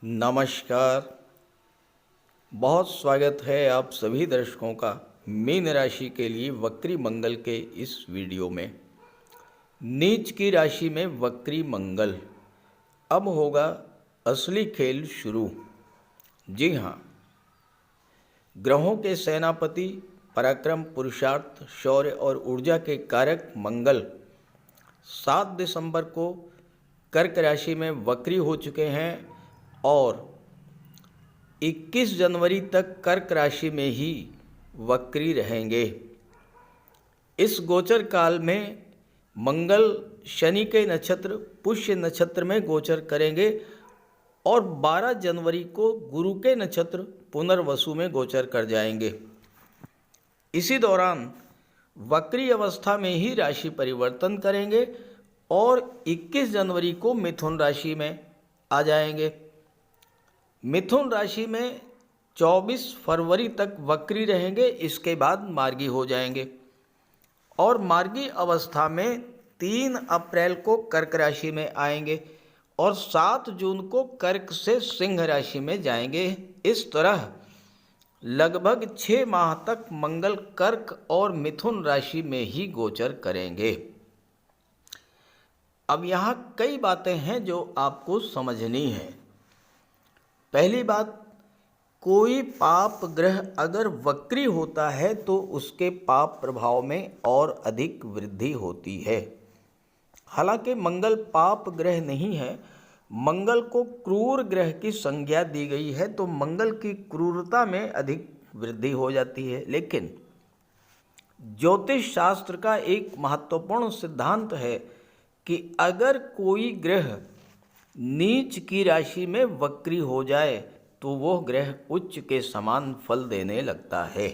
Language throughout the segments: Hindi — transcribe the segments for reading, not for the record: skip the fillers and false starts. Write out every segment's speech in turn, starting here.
नमस्कार। बहुत स्वागत है आप सभी दर्शकों का मीन राशि के लिए वक्री मंगल के इस वीडियो में। नीच की राशि में वक्री मंगल, अब होगा असली खेल शुरू। जी हाँ, ग्रहों के सेनापति, पराक्रम, पुरुषार्थ, शौर्य और ऊर्जा के कारक मंगल 7 दिसंबर को कर्क राशि में वक्री हो चुके हैं और 21 जनवरी तक कर्क राशि में ही वक्री रहेंगे। इस गोचर काल में मंगल शनि के नक्षत्र पुष्य नक्षत्र में गोचर करेंगे और 12 जनवरी को गुरु के नक्षत्र पुनर्वसु में गोचर कर जाएंगे। इसी दौरान वक्री अवस्था में ही राशि परिवर्तन करेंगे और 21 जनवरी को मिथुन राशि में आ जाएंगे। मिथुन राशि में 24 फरवरी तक वक्री रहेंगे, इसके बाद मार्गी हो जाएंगे और मार्गी अवस्था में 3 अप्रैल को कर्क राशि में आएंगे और 7 जून को कर्क से सिंह राशि में जाएंगे। इस तरह लगभग 6 माह तक मंगल कर्क और मिथुन राशि में ही गोचर करेंगे। अब यहाँ कई बातें हैं जो आपको समझनी है। पहली बात, कोई पाप ग्रह अगर वक्री होता है तो उसके पाप प्रभाव में और अधिक वृद्धि होती है। हालांकि मंगल पाप ग्रह नहीं है, मंगल को क्रूर ग्रह की संज्ञा दी गई है, तो मंगल की क्रूरता में अधिक वृद्धि हो जाती है। लेकिन ज्योतिष शास्त्र का एक महत्वपूर्ण सिद्धांत है कि अगर कोई ग्रह नीच की राशि में वक्री हो जाए तो वह ग्रह उच्च के समान फल देने लगता है।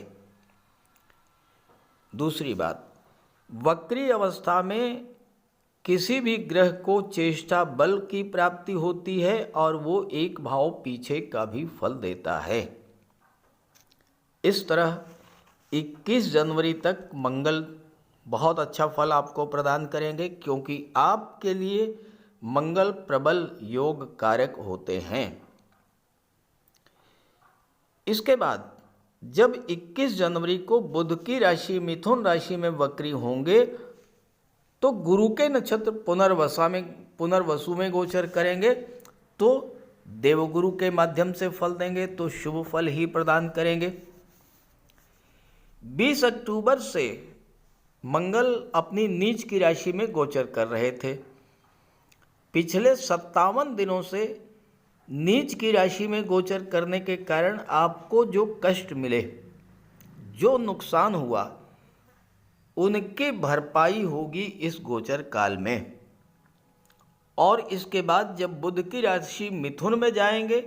दूसरी बात, वक्री अवस्था में किसी भी ग्रह को चेष्टा बल की प्राप्ति होती है और वो एक भाव पीछे का भी फल देता है। इस तरह 21 जनवरी तक मंगल बहुत अच्छा फल आपको प्रदान करेंगे, क्योंकि आपके लिए मंगल प्रबल योग कारक होते हैं। इसके बाद जब 21 जनवरी को बुध की राशि मिथुन राशि में वक्री होंगे तो गुरु के नक्षत्र पुनर्वसु में गोचर करेंगे, तो देवगुरु के माध्यम से फल देंगे, तो शुभ फल ही प्रदान करेंगे। 20 अक्टूबर से मंगल अपनी नीच की राशि में गोचर कर रहे थे। पिछले 57 दिनों से नीच की राशि में गोचर करने के कारण आपको जो कष्ट मिले, जो नुकसान हुआ, उनकी भरपाई होगी इस गोचर काल में। और इसके बाद जब बुध की राशि मिथुन में जाएंगे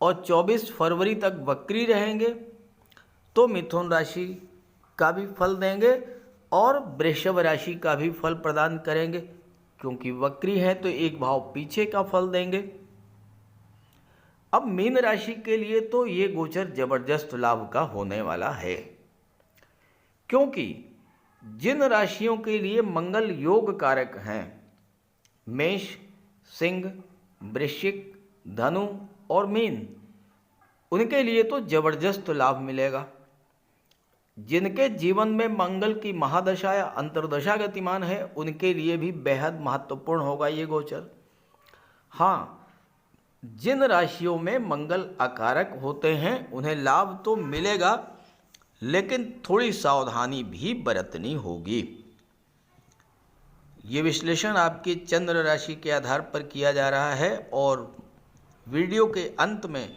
और 24 फरवरी तक वक्री रहेंगे तो मिथुन राशि का भी फल देंगे और वृषभ राशि का भी फल प्रदान करेंगे, क्योंकि वक्री है तो एक भाव पीछे का फल देंगे। अब मीन राशि के लिए तो ये गोचर जबरदस्त लाभ का होने वाला है, क्योंकि जिन राशियों के लिए मंगल योग कारक हैं, मेष, सिंह, वृश्चिक, धनु और मीन, उनके लिए तो जबरदस्त लाभ मिलेगा। जिनके जीवन में मंगल की महादशा या अंतर्दशा गतिमान है, उनके लिए भी बेहद महत्वपूर्ण होगा ये गोचर। हाँ, जिन राशियों में मंगल अकारक होते हैं उन्हें लाभ तो मिलेगा, लेकिन थोड़ी सावधानी भी बरतनी होगी। ये विश्लेषण आपकी चंद्र राशि के आधार पर किया जा रहा है और वीडियो के अंत में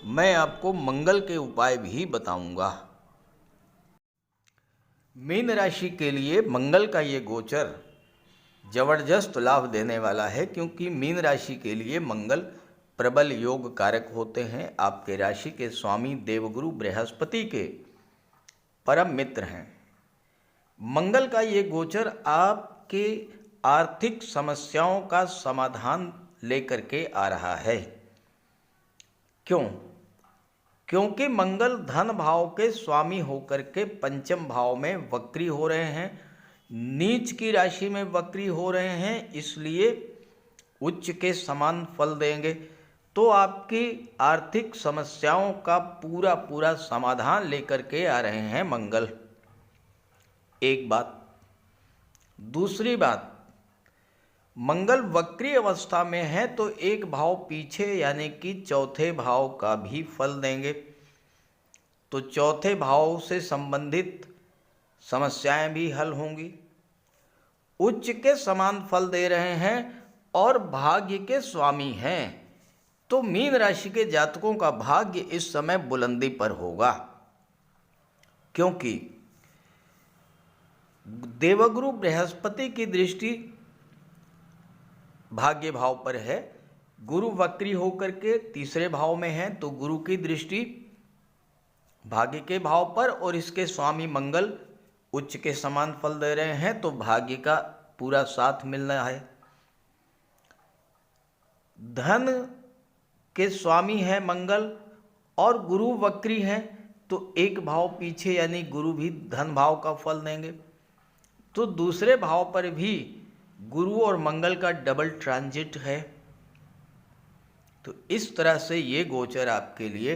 मैं आपको मंगल के उपाय भी बताऊंगा। मीन राशि के लिए मंगल का ये गोचर जबरदस्त लाभ देने वाला है, क्योंकि मीन राशि के लिए मंगल प्रबल योग कारक होते हैं। आपके राशि के स्वामी देवगुरु बृहस्पति के परम मित्र हैं। मंगल का ये गोचर आपके आर्थिक समस्याओं का समाधान लेकर के आ रहा है। क्योंकि मंगल धन भाव के स्वामी होकर के पंचम भाव में वक्री हो रहे हैं, नीच की राशि में वक्री हो रहे हैं, इसलिए उच्च के समान फल देंगे। तो आपकी आर्थिक समस्याओं का पूरा पूरा समाधान लेकर के आ रहे हैं मंगल। एक बात। दूसरी बात, मंगल वक्री अवस्था में है तो एक भाव पीछे यानी कि चौथे भाव का भी फल देंगे। तो चौथे भाव से संबंधित समस्याएं भी हल होंगी। उच्च के समान फल दे रहे हैं और भाग्य के स्वामी हैं, तो मीन राशि के जातकों का भाग्य इस समय बुलंदी पर होगा, क्योंकि देवगुरु बृहस्पति की दृष्टि भाग्य भाव पर है। गुरु वक्री होकर के तीसरे भाव में है, तो गुरु की दृष्टि भाग्य के भाव पर और इसके स्वामी मंगल उच्च के समान फल दे रहे हैं, तो भाग्य का पूरा साथ मिलना है। धन के स्वामी है मंगल और गुरु वक्री हैं, तो एक भाव पीछे यानी गुरु भी धन भाव का फल देंगे। तो दूसरे भाव पर भी गुरु और मंगल का डबल ट्रांजिट है। तो इस तरह से ये गोचर आपके लिए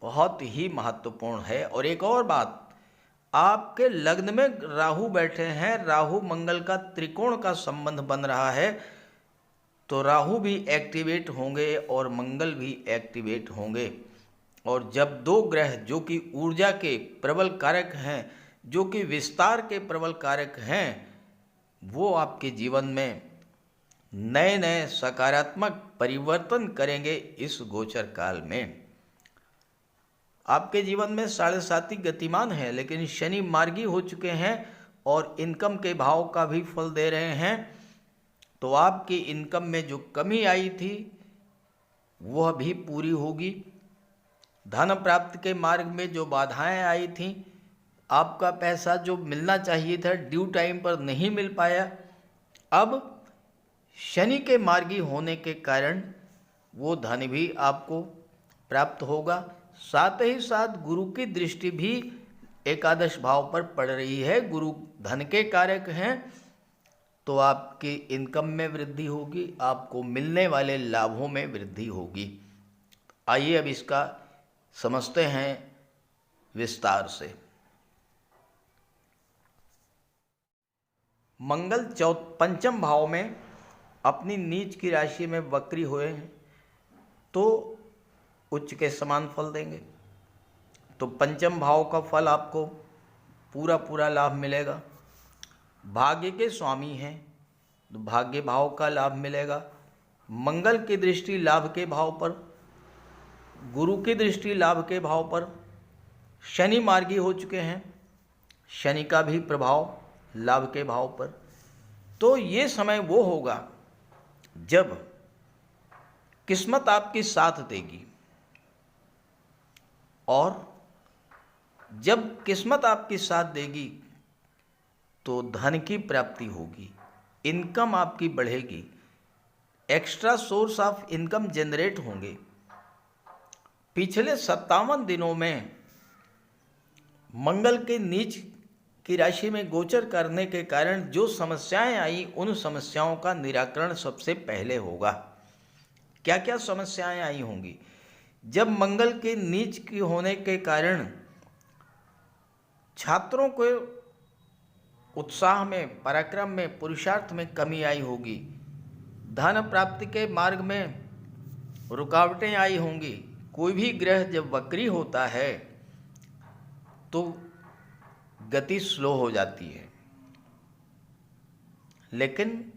बहुत ही महत्वपूर्ण है। और एक और बात, आपके लग्न में राहु बैठे हैं, राहु मंगल का त्रिकोण का संबंध बन रहा है, तो राहु भी एक्टिवेट होंगे और मंगल भी एक्टिवेट होंगे। और जब दो ग्रह जो कि ऊर्जा के प्रबल कारक हैं, जो कि विस्तार के प्रबल कारक हैं, वो आपके जीवन में नए नए सकारात्मक परिवर्तन करेंगे। इस गोचर काल में आपके जीवन में 7.5 गतिमान है, लेकिन शनि मार्गी हो चुके हैं और इनकम के भाव का भी फल दे रहे हैं। तो आपकी इनकम में जो कमी आई थी वह भी पूरी होगी। धन प्राप्ति के मार्ग में जो बाधाएं आई थीं, आपका पैसा जो मिलना चाहिए था ड्यू टाइम पर नहीं मिल पाया, अब शनि के मार्गी होने के कारण वो धन भी आपको प्राप्त होगा। साथ ही साथ गुरु की दृष्टि भी एकादश भाव पर पड़ रही है, गुरु धन के कारक हैं, तो आपकी इनकम में वृद्धि होगी, आपको मिलने वाले लाभों में वृद्धि होगी। आइए अब इसका समझते हैं विस्तार से। मंगल पंचम भाव में अपनी नीच की राशि में वक्री हुए हैं, तो उच्च के समान फल देंगे। तो पंचम भाव का फल आपको पूरा पूरा लाभ मिलेगा। भाग्य के स्वामी हैं, तो भाग्य भाव का लाभ मिलेगा। मंगल की दृष्टि लाभ के भाव पर, गुरु की दृष्टि लाभ के भाव पर, शनि मार्गी हो चुके हैं, शनि का भी प्रभाव लाभ के भाव पर। तो ये समय वो होगा जब किस्मत आपकी साथ देगी, और जब किस्मत आपकी साथ देगी तो धन की प्राप्ति होगी, इनकम आपकी बढ़ेगी, extra source of income generate होंगे। पिछले 57 दिनों में मंगल के नीच की राशि में गोचर करने के कारण जो समस्याएं आई, उन समस्याओं का निराकरण सबसे पहले होगा। क्या क्या समस्याएं आई होंगी? जब मंगल के नीच की होने के कारण छात्रों को उत्साह में, पराक्रम में, पुरुषार्थ में कमी आई होगी। धन प्राप्ति के मार्ग में रुकावटें आई होंगी। कोई भी ग्रह जब वक्री होता है तो गति स्लो हो जाती है, लेकिन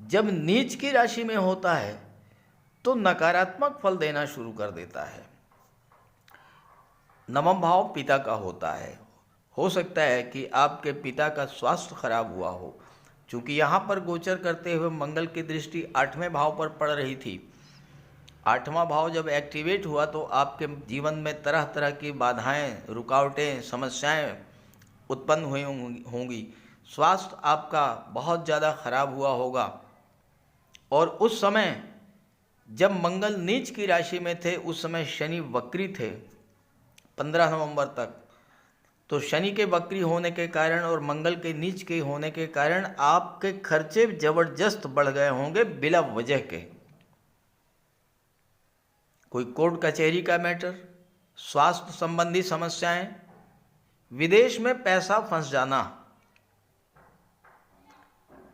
जब नीच की राशि में होता है तो नकारात्मक फल देना शुरू कर देता है। नवम भाव पिता का होता है। हो सकता है कि आपके पिता का स्वास्थ्य खराब हुआ हो, क्योंकि यहाँ पर गोचर करते हुए मंगल की दृष्टि 8वें भाव पर पड़ रही थी। 8वां भाव जब एक्टिवेट हुआ तो आपके जीवन में तरह तरह की बाधाएं, रुकावटें, समस्याएं उत्पन्न हुई होंगी। स्वास्थ्य आपका बहुत ज़्यादा खराब हुआ होगा। और उस समय जब मंगल नीच की राशि में थे, उस समय शनि वक्री थे 15 नवंबर तक। तो शनि के वक्री होने के कारण और मंगल के नीच के होने के कारण आपके खर्चे ज़बरदस्त बढ़ गए होंगे बिला वजह के। कोई कोर्ट कचहरी का मैटर, स्वास्थ्य संबंधी समस्याएं, विदेश में पैसा फंस जाना,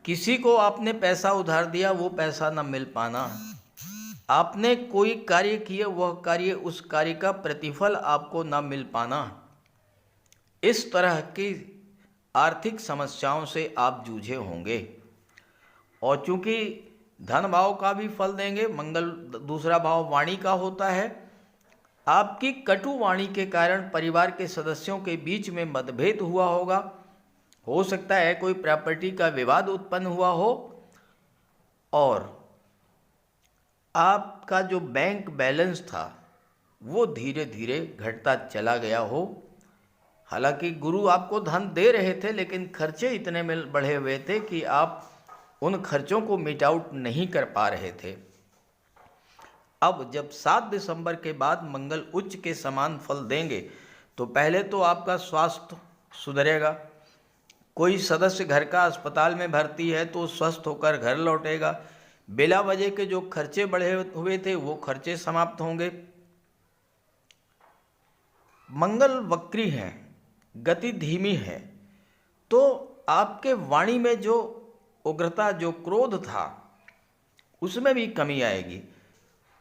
किसी को आपने पैसा उधार दिया वो पैसा न मिल पाना, आपने कोई कार्य किया वह कार्य उस कार्य का प्रतिफल आपको न मिल पाना, इस तरह की आर्थिक समस्याओं से आप जूझे होंगे। और चूंकि धन भाव का भी फल देंगे, मंगल दूसरा भाव वाणी का होता है, आपकी कटु वाणी के कारण परिवार के सदस्यों के बीच में मतभेद हुआ होगा। हो सकता है कोई प्रॉपर्टी का विवाद उत्पन्न हुआ हो और आपका जो बैंक बैलेंस था वो धीरे धीरे घटता चला गया हो। हालांकि गुरु आपको धन दे रहे थे लेकिन खर्चे इतने में बढ़े हुए थे कि आप उन खर्चों को मीट आउट नहीं कर पा रहे थे। अब जब 7 दिसंबर के बाद मंगल उच्च के समान फल देंगे तो पहले तो आपका स्वास्थ्य सुधरेगा। कोई सदस्य घर का अस्पताल में भर्ती है तो स्वस्थ होकर घर लौटेगा। बिला वजह के जो खर्चे बढ़े हुए थे वो खर्चे समाप्त होंगे। मंगल वक्री हैं, गति धीमी है, तो आपके वाणी में जो उग्रता, जो क्रोध था, उसमें भी कमी आएगी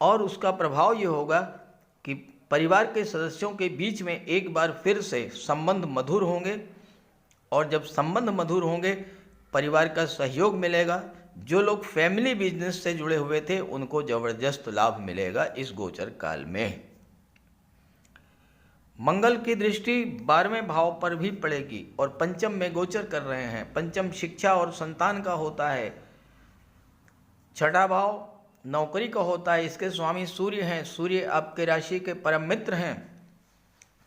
और उसका प्रभाव ये होगा कि परिवार के सदस्यों के बीच में एक बार फिर से संबंध मधुर होंगे और जब संबंध मधुर होंगे परिवार का सहयोग मिलेगा। जो लोग फैमिली बिजनेस से जुड़े हुए थे उनको जबरदस्त लाभ मिलेगा इस गोचर काल में। मंगल की दृष्टि 12वें भाव पर भी पड़ेगी और पंचम में गोचर कर रहे हैं। पंचम शिक्षा और संतान का होता है। छठा भाव नौकरी का होता है, इसके स्वामी सूर्य हैं। सूर्य आपके राशि के परम मित्र हैं,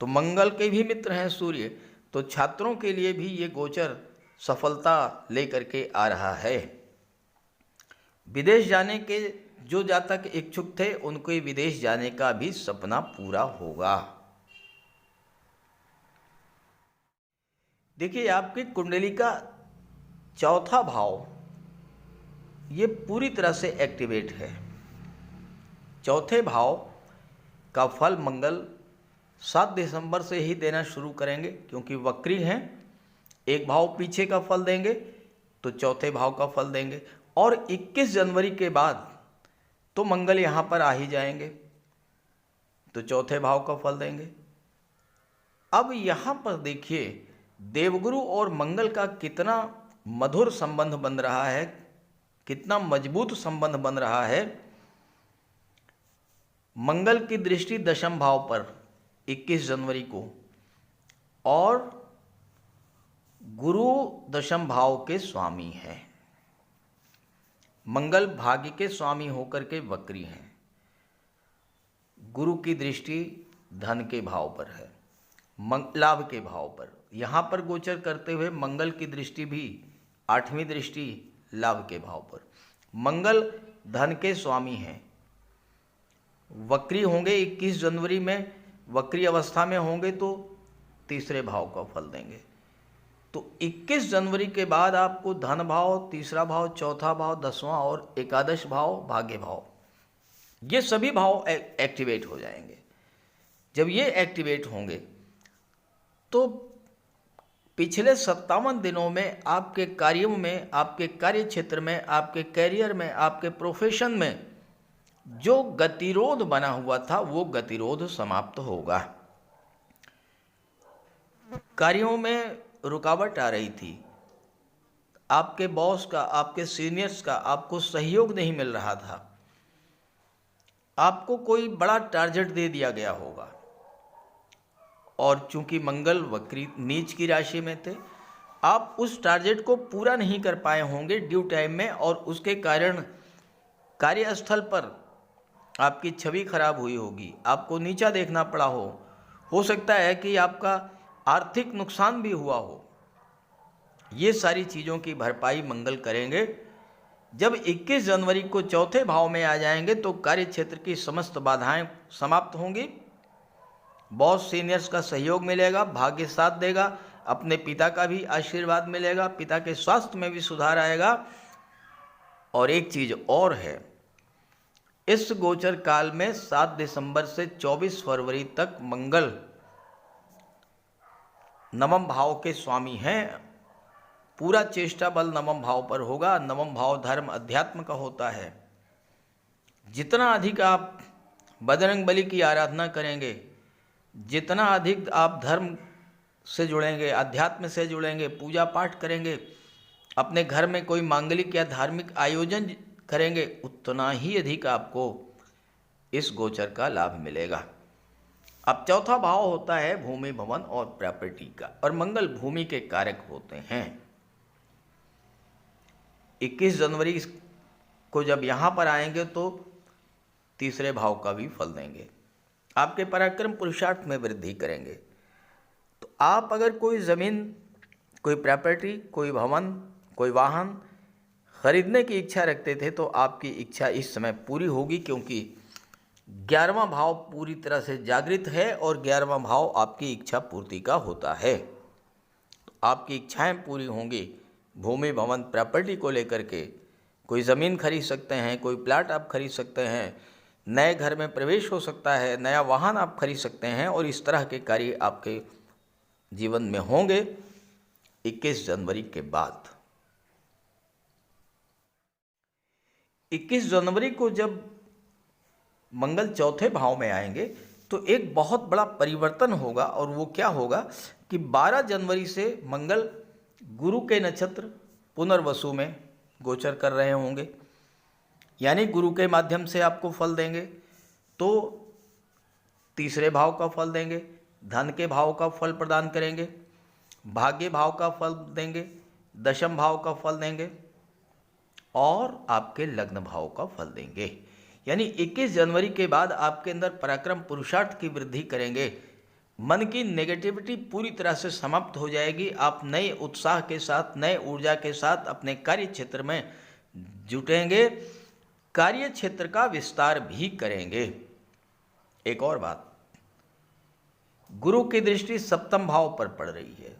तो मंगल के भी मित्र हैं सूर्य। तो छात्रों के लिए भी ये गोचर सफलता लेकर के आ रहा है। विदेश जाने के जो जातक इच्छुक थे उनको विदेश जाने का भी सपना पूरा होगा। देखिए, आपकी कुंडली का चौथा भाव ये पूरी तरह से एक्टिवेट है। चौथे भाव का फल मंगल 7 दिसंबर से ही देना शुरू करेंगे, क्योंकि वक्री हैं। एक भाव पीछे का फल देंगे तो चौथे भाव का फल देंगे और 21 जनवरी के बाद तो मंगल यहाँ पर आ ही जाएंगे तो चौथे भाव का फल देंगे। अब यहाँ पर देखिए, देवगुरु और मंगल का कितना मधुर संबंध बन रहा है, कितना मजबूत संबंध बन रहा है। मंगल की दृष्टि दशम भाव पर 21 जनवरी को और गुरु दशम भाव के स्वामी है। मंगल भाग्य के स्वामी होकर के वक्री हैं। गुरु की दृष्टि धन के भाव पर है, लाभ के भाव पर। यहाँ पर गोचर करते हुए मंगल की दृष्टि भी 8वीं दृष्टि लाभ के भाव पर। मंगल धन के स्वामी हैं, वक्री होंगे 21 जनवरी में, वक्री अवस्था में होंगे तो तीसरे भाव का फल देंगे। तो 21 जनवरी के बाद आपको धन भाव, तीसरा भाव, चौथा भाव, 10वां और एकादश भाव, भाग्य भाव, ये सभी भाव एक्टिवेट हो जाएंगे। जब ये एक्टिवेट होंगे तो पिछले 57 दिनों में आपके कार्यों में, आपके कार्य क्षेत्र में, आपके कैरियर में, आपके प्रोफेशन में जो गतिरोध बना हुआ था वो गतिरोध समाप्त होगा। कार्यों में रुकावट आ रही थी, आपके बॉस का, आपके सीनियर्स का आपको सहयोग नहीं मिल रहा था, आपको कोई बड़ा टारगेट दे दिया गया होगा और चूंकि मंगल वक्री नीच की राशि में थे, आप उस टारगेट को पूरा नहीं कर पाए होंगे ड्यू टाइम में और उसके कारण कार्यस्थल पर आपकी छवि खराब हुई होगी, आपको नीचा देखना पड़ा हो सकता है कि आपका आर्थिक नुकसान भी हुआ हो। ये सारी चीज़ों की भरपाई मंगल करेंगे। जब 21 जनवरी को चौथे भाव में आ जाएंगे तो कार्य क्षेत्र की समस्त बाधाएं समाप्त होंगी, बॉस सीनियर्स का सहयोग मिलेगा, भाग्य साथ देगा, अपने पिता का भी आशीर्वाद मिलेगा, पिता के स्वास्थ्य में भी सुधार आएगा। और एक चीज़ और है, इस गोचर काल में 7 दिसंबर से 24 फरवरी तक मंगल नवम भाव के स्वामी हैं। पूरा चेष्टा बल नवम भाव पर होगा। नवम भाव धर्म अध्यात्म का होता है। जितना अधिक आप बजरंग बली की आराधना करेंगे, जितना अधिक आप धर्म से जुड़ेंगे, अध्यात्म से जुड़ेंगे, पूजा पाठ करेंगे, अपने घर में कोई मांगलिक या धार्मिक आयोजन करेंगे, उतना ही अधिक आपको इस गोचर का लाभ मिलेगा। अब चौथा भाव होता है भूमि, भवन और प्रॉपर्टी का, और मंगल भूमि के कारक होते हैं। 21 जनवरी को जब यहाँ पर आएंगे तो तीसरे भाव का भी फल देंगे। आपके पराक्रम पुरुषार्थ में वृद्धि करेंगे। तो आप अगर कोई ज़मीन, कोई प्रॉपर्टी, कोई भवन, कोई वाहन खरीदने की इच्छा रखते थे तो आपकी इच्छा इस समय पूरी होगी, क्योंकि 11वां भाव पूरी तरह से जागृत है और 11वां भाव आपकी इच्छा पूर्ति का होता है। तो आपकी इच्छाएं पूरी होंगी। भूमि, भवन, प्रॉपर्टी को लेकर के कोई ज़मीन खरीद सकते हैं, कोई प्लाट आप खरीद सकते हैं, नए घर में प्रवेश हो सकता है, नया वाहन आप खरीद सकते हैं, और इस तरह के कार्य आपके जीवन में होंगे 21 जनवरी के बाद। 21 जनवरी को जब मंगल चौथे भाव में आएंगे तो एक बहुत बड़ा परिवर्तन होगा, और वो क्या होगा कि 12 जनवरी से मंगल गुरु के नक्षत्र पुनर्वसु में गोचर कर रहे होंगे, यानी गुरु के माध्यम से आपको फल देंगे। तो तीसरे भाव का फल देंगे, धन के भाव का फल प्रदान करेंगे, भाग्य भाव का फल देंगे, दशम भाव का फल देंगे और आपके लग्न भाव का फल देंगे। यानी 21 जनवरी के बाद आपके अंदर पराक्रम पुरुषार्थ की वृद्धि करेंगे। मन की नेगेटिविटी पूरी तरह से समाप्त हो जाएगी। आप नए उत्साह के साथ, नए ऊर्जा के साथ अपने कार्य क्षेत्र में जुटेंगे, कार्य क्षेत्र का विस्तार भी करेंगे। एक और बात, गुरु की दृष्टि सप्तम भाव पर पड़ रही है,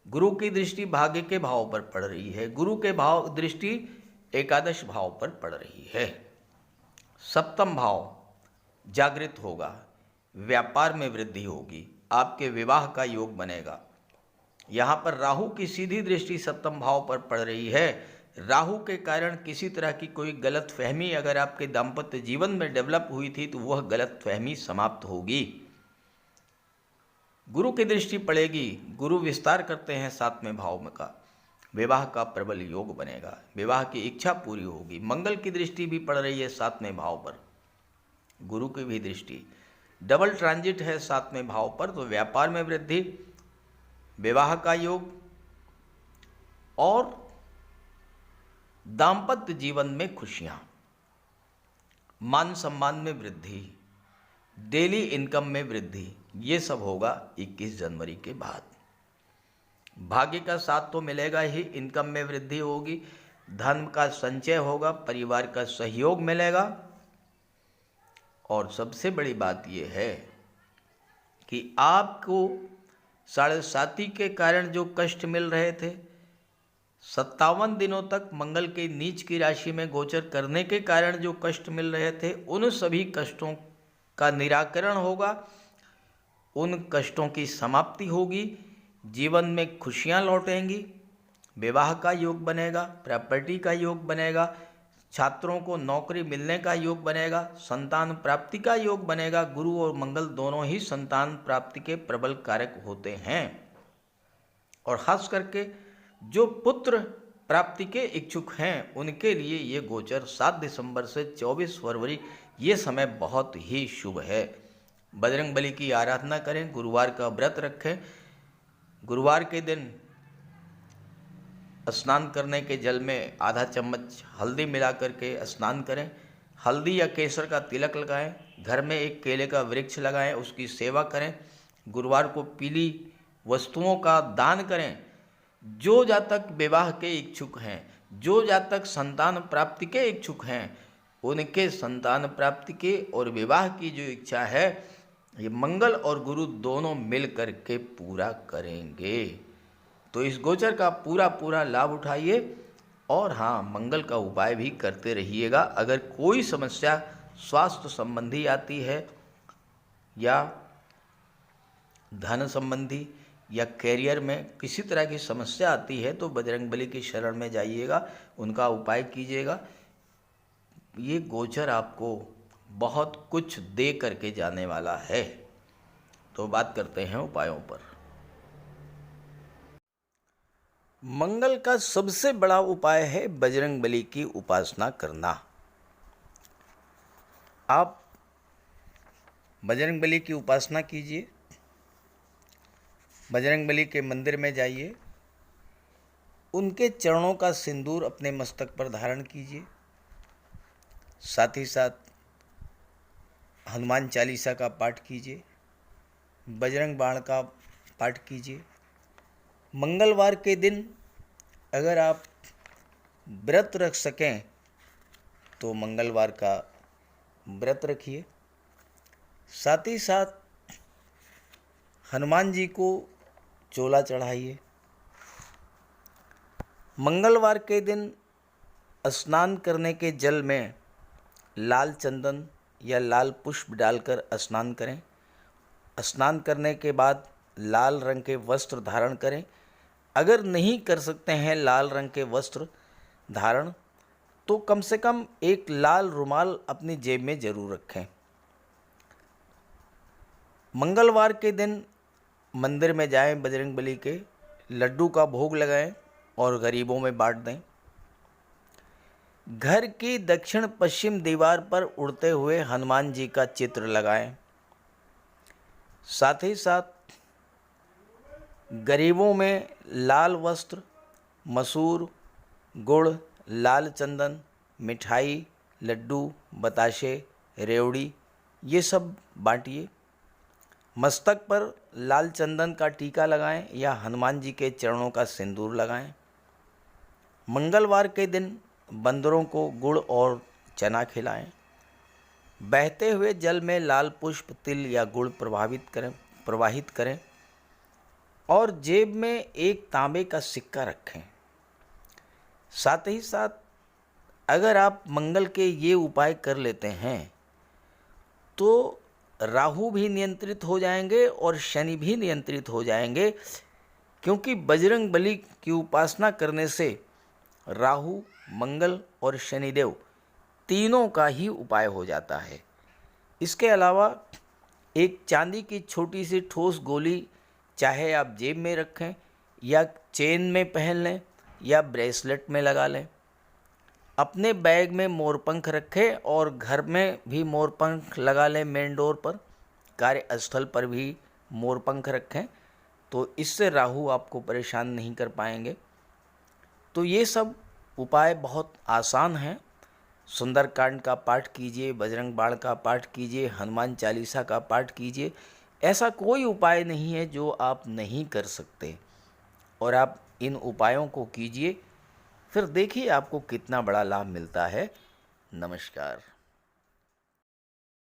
गुरु की दृष्टि भाग्य के भाव पर पड़ रही है, गुरु के भाव दृष्टि एकादश भाव पर पड़ रही है। सप्तम भाव जागृत होगा, व्यापार में वृद्धि होगी, आपके विवाह का योग बनेगा। यहाँ पर राहु की सीधी दृष्टि सप्तम भाव पर पड़ रही है। राहु के कारण किसी तरह की कोई गलत फहमी अगर आपके दाम्पत्य जीवन में डेवलप हुई थी तो वह गलत फहमी समाप्त होगी। गुरु की दृष्टि पड़ेगी, गुरु विस्तार करते हैं 7वें भाव में का, विवाह का प्रबल योग बनेगा, विवाह की इच्छा पूरी होगी। मंगल की दृष्टि भी पड़ रही है 7वें भाव पर, गुरु की भी दृष्टि, डबल ट्रांजिट है 7वें भाव पर, तो व्यापार में वृद्धि, विवाह का योग और दाम्पत्य जीवन में खुशियां, मान सम्मान में वृद्धि, डेली इनकम में वृद्धि, ये सब होगा 21 जनवरी के बाद। भाग्य का साथ तो मिलेगा ही, इनकम में वृद्धि होगी, धन का संचय होगा, परिवार का सहयोग मिलेगा। और सबसे बड़ी बात यह है कि आपको 7.5 के कारण जो कष्ट मिल रहे थे, 57 दिनों तक मंगल के नीच की राशि में गोचर करने के कारण जो कष्ट मिल रहे थे, उन सभी कष्टों का निराकरण होगा, उन कष्टों की समाप्ति होगी, जीवन में खुशियां लौटेंगी, विवाह का योग बनेगा, प्रॉपर्टी का योग बनेगा, छात्रों को नौकरी मिलने का योग बनेगा, संतान प्राप्ति का योग बनेगा। गुरु और मंगल दोनों ही संतान प्राप्ति के प्रबल कारक होते हैं, और खास करके जो पुत्र प्राप्ति के इच्छुक हैं उनके लिए ये गोचर 7 दिसंबर से 24 फरवरी ये समय बहुत ही शुभ है। बजरंग बली की आराधना करें, गुरुवार का व्रत रखें, गुरुवार के दिन स्नान करने के जल में आधा चम्मच हल्दी मिला करके स्नान करें, हल्दी या केसर का तिलक लगाएं, घर में एक केले का वृक्ष लगाएं, उसकी सेवा करें, गुरुवार को पीली वस्तुओं का दान करें। जो जातक विवाह के इच्छुक हैं, जो जातक संतान प्राप्ति के इच्छुक हैं, उनके संतान प्राप्ति के और विवाह की जो इच्छा है ये मंगल और गुरु दोनों मिल कर के पूरा करेंगे। तो इस गोचर का पूरा लाभ उठाइए, और हाँ, मंगल का उपाय भी करते रहिएगा। अगर कोई समस्या स्वास्थ्य संबंधी आती है या धन संबंधी या कैरियर में किसी तरह की समस्या आती है तो बजरंगबली की शरण में जाइएगा, उनका उपाय कीजिएगा। ये गोचर आपको बहुत कुछ दे करके जाने वाला है। तो बात करते हैं उपायों पर। मंगल का सबसे बड़ा उपाय है बजरंगबली की उपासना करना। आप बजरंगबली की उपासना कीजिए, बजरंगबली के मंदिर में जाइए, उनके चरणों का सिंदूर अपने मस्तक पर धारण कीजिए, साथ ही साथ हनुमान चालीसा का पाठ कीजिए, बजरंग बाण का पाठ कीजिए। मंगलवार के दिन अगर आप व्रत रख सकें तो मंगलवार का व्रत रखिए। साथ ही साथ हनुमान जी को चोला चढ़ाइए। मंगलवार के दिन स्नान करने के जल में लाल चंदन या लाल पुष्प डालकर स्नान करें। स्नान करने के बाद लाल रंग के वस्त्र धारण करें। अगर नहीं कर सकते हैं लाल रंग के वस्त्र धारण तो कम से कम एक लाल रुमाल अपनी जेब में जरूर रखें। मंगलवार के दिन मंदिर में जाएं, बजरंगबली के लड्डू का भोग लगाएं और गरीबों में बांट दें। घर की दक्षिण पश्चिम दीवार पर उड़ते हुए हनुमान जी का चित्र लगाएं। साथ ही साथ गरीबों में लाल वस्त्र, मसूर, गुड़, लाल चंदन, मिठाई, लड्डू, बताशे, रेवड़ी ये सब बांटिए। मस्तक पर लाल चंदन का टीका लगाएं या हनुमान जी के चरणों का सिंदूर लगाएं। मंगलवार के दिन बंदरों को गुड़ और चना खिलाएं। बहते हुए जल में लाल पुष्प, तिल या गुड़ प्रवाहित करें और जेब में एक तांबे का सिक्का रखें। साथ ही साथ अगर आप मंगल के ये उपाय कर लेते हैं तो राहु भी नियंत्रित हो जाएंगे और शनि भी नियंत्रित हो जाएंगे, क्योंकि बजरंगबली की उपासना करने से राहु, मंगल और शनिदेव तीनों का ही उपाय हो जाता है। इसके अलावा एक चांदी की छोटी सी ठोस गोली चाहे आप जेब में रखें या चेन में पहन लें या ब्रेसलेट में लगा लें। अपने बैग में मोरपंख रखें और घर में भी मोरपंख लगा लें। मेन डोर पर, कार्यस्थल पर भी मोरपंख रखें तो इससे राहु आपको परेशान नहीं कर पाएंगे। तो ये सब उपाय बहुत आसान हैं। सुंदरकांड का पाठ कीजिए, बजरंग बाण का पाठ कीजिए, हनुमान चालीसा का पाठ कीजिए। ऐसा कोई उपाय नहीं है जो आप नहीं कर सकते और आप इन उपायों को कीजिए, फिर देखिए आपको कितना बड़ा लाभ मिलता है। नमस्कार।